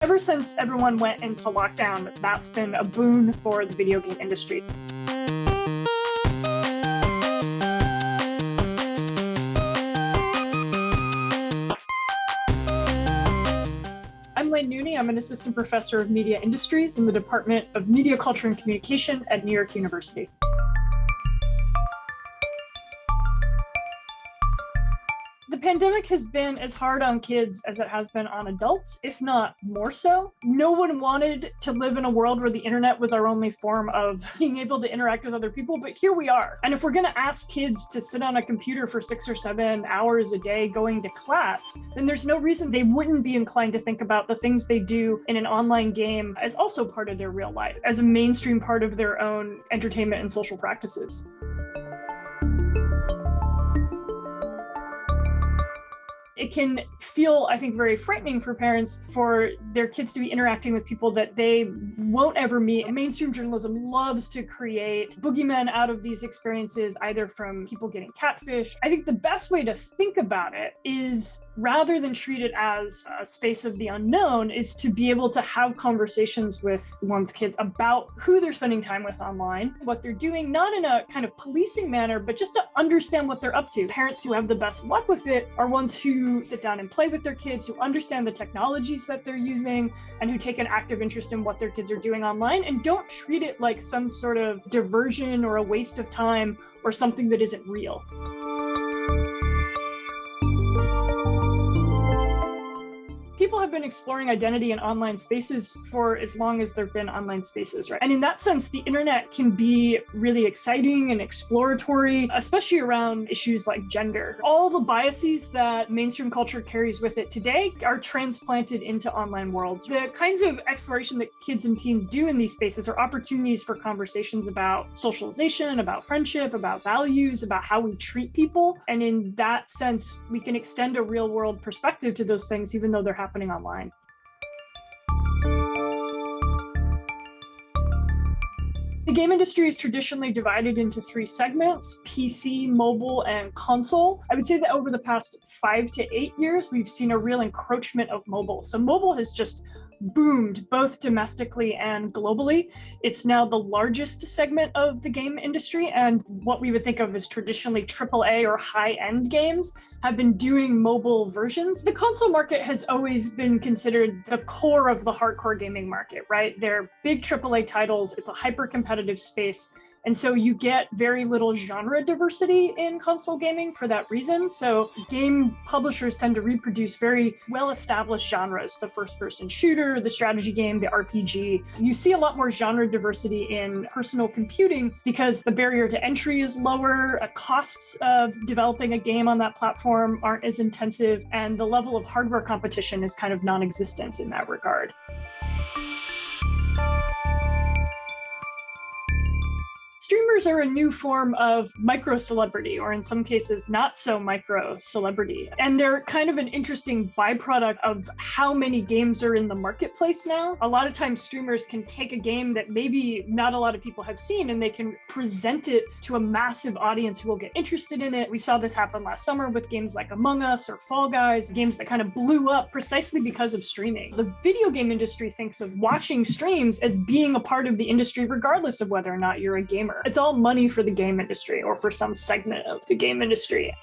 Ever since everyone went into lockdown, that's been a boon for the video game industry. I'm Laine Nooney. I'm an assistant professor of media industries in the Department of Media, Culture, and Communication at New York University. The pandemic has been as hard on kids as it has been on adults, if not more so. No one wanted to live in a world where the internet was our only form of being able to interact with other people, but here we are. And if we're going to ask kids to sit on a computer for 6 or 7 hours a day going to class, then there's no reason they wouldn't be inclined to think about the things they do in an online game as also part of their real life, as a mainstream part of their own entertainment and social practices. It can feel, I think, very frightening for parents for their kids to be interacting with people that they won't ever meet. And mainstream journalism loves to create boogeymen out of these experiences, either from people getting catfished. I think the best way to think about it is, rather than treat it as a space of the unknown, is to be able to have conversations with one's kids about who they're spending time with online, what they're doing, not in a kind of policing manner, but just to understand what they're up to. Parents who have the best luck with it are ones who sit down and play with their kids, who understand the technologies that they're using, and who take an active interest in what their kids are doing online and don't treat it like some sort of diversion or a waste of time or something that isn't real. People have been exploring identity in online spaces for as long as there have been online spaces, right? And in that sense, the internet can be really exciting and exploratory, especially around issues like gender. All the biases that mainstream culture carries with it today are transplanted into online worlds. The kinds of exploration that kids and teens do in these spaces are opportunities for conversations about socialization, about friendship, about values, about how we treat people. And in that sense, we can extend a real world perspective to those things, even though they're happening online. The game industry is traditionally divided into 3 segments: PC, mobile, and console. I would say that over the past 5 to 8 years, we've seen a real encroachment of mobile. So mobile has just boomed both domestically and globally. It's now the largest segment of the game industry, and what we would think of as traditionally AAA or high-end games have been doing mobile versions. The console market has always been considered the core of the hardcore gaming market, right? They're big AAA titles. It's a hyper-competitive space. And so you get very little genre diversity in console gaming for that reason. So game publishers tend to reproduce very well-established genres: the first-person shooter, the strategy game, the RPG. You see a lot more genre diversity in personal computing because the barrier to entry is lower, the costs of developing a game on that platform aren't as intensive, and the level of hardware competition is kind of non-existent in that regard. Streamers are a new form of micro-celebrity, or in some cases, not so micro-celebrity. And they're kind of an interesting byproduct of how many games are in the marketplace now. A lot of times, streamers can take a game that maybe not a lot of people have seen, and they can present it to a massive audience who will get interested in it. We saw this happen last summer with games like Among Us or Fall Guys, games that kind of blew up precisely because of streaming. The video game industry thinks of watching streams as being a part of the industry, regardless of whether or not you're a gamer. It's all money for the game industry, or for some segment of the game industry.